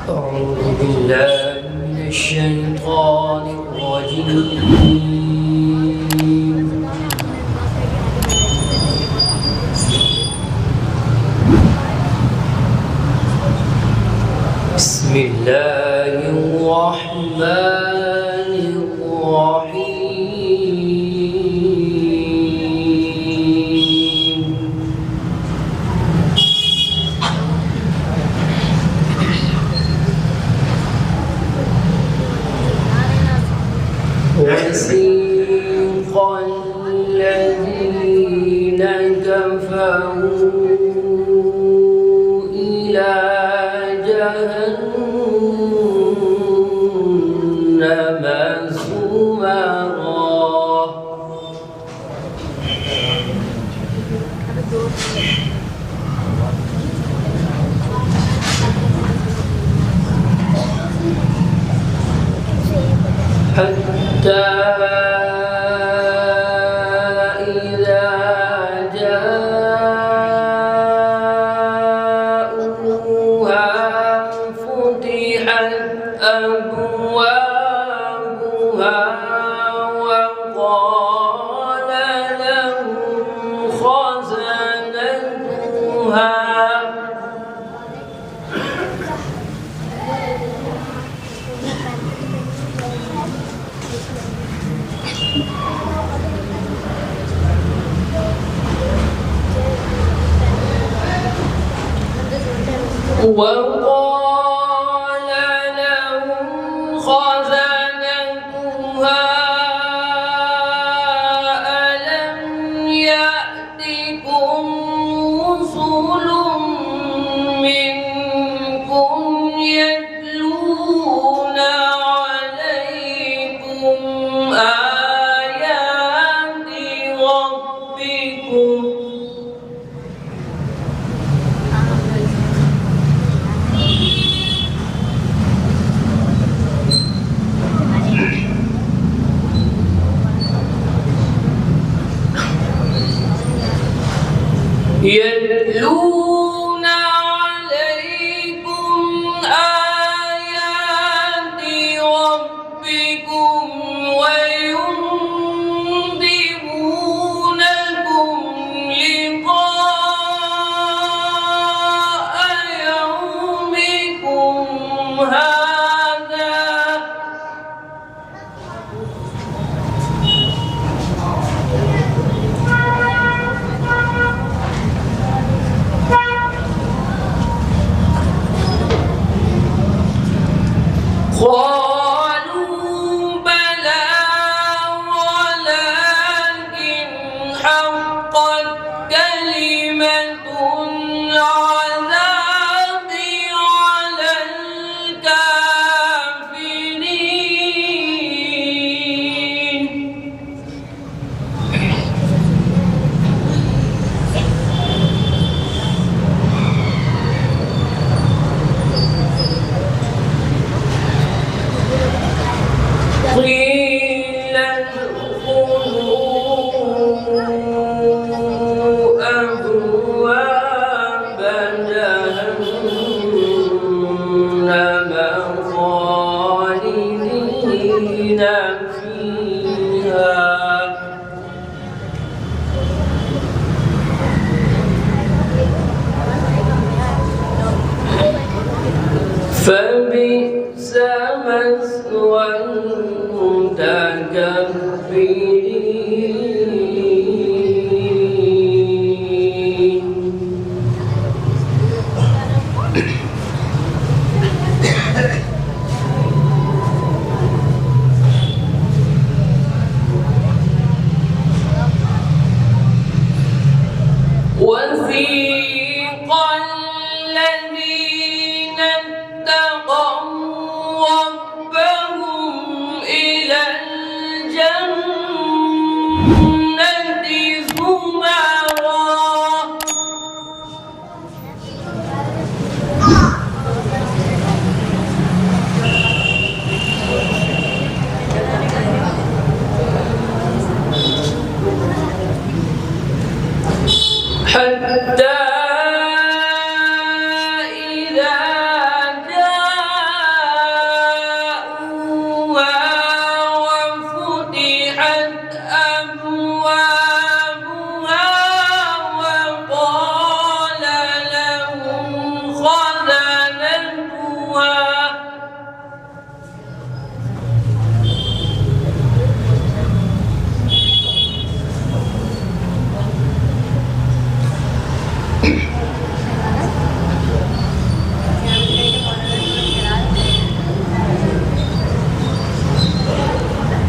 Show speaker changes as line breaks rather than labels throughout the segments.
أعوذ بالله من الشيطان الرجيم. بسم الله الرحمن الرحيم. وسيق الذين كفروا إلى جهنم زمرا حتى إذا جاءوها فتحت أبوابها وقال لهم خزنتها وقال لهم خزنتها ألم يأتكم رسل منكم يتلون عليكم آيات ربكم يتلون عليكم آيات ربكم وينذرونكم لقاء يومكم هذا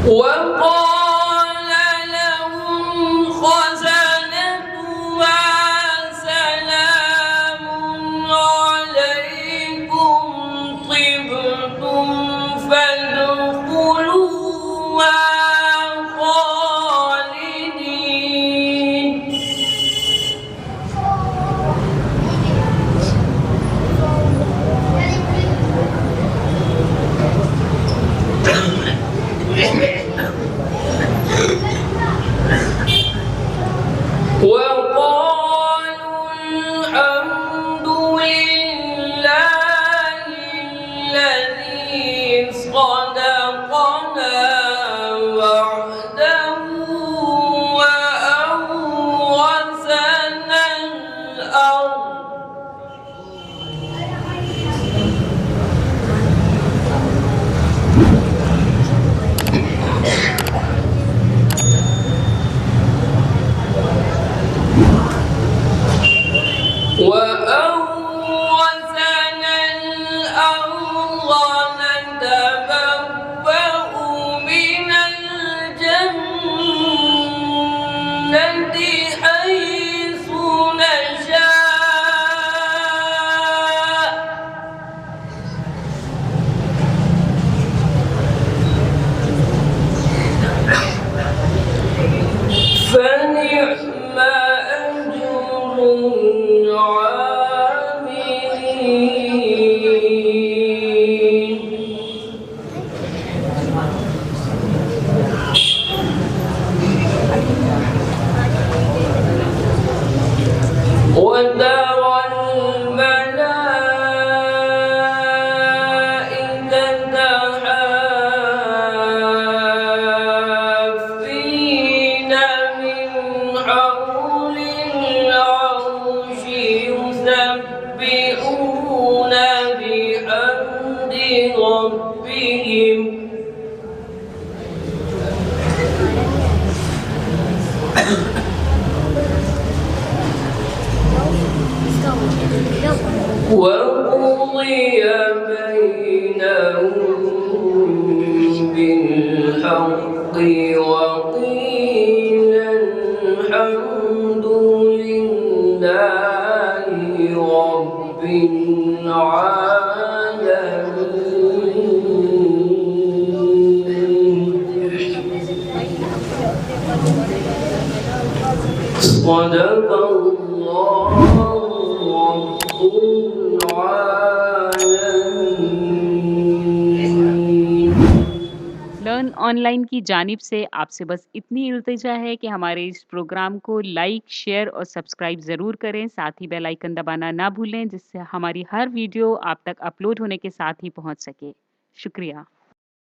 وقال لهم خزنتها سلام عليكم طبتم فادخلوها خالدين. وقالوا الحمد لله الذي صدقنا وعده وأورثنا الأرض. وأورثنا الأرض نتبوأ من الجنة حيث نشاء فنعم أجر العاملين. وترى الملائكة حافين من حول العرش يسبحون بحمد ربهم وقضي بينهم بالحق وقيل الحمد لله رب العالمين. صدق الله رب العالمين.
Learn online की जानिब से आपसे बस इतनी इल्तिजा है कि हमारे इस प्रोग्राम को लाइक, शेयर और सब्सक्राइब ज़रूर करें। साथ ही बेल आइकन दबाना ना भूलें, जिससे हमारी हर वीडियो आप तक अपलोड होने के साथ ही पहुंच सके। शुक्रिया।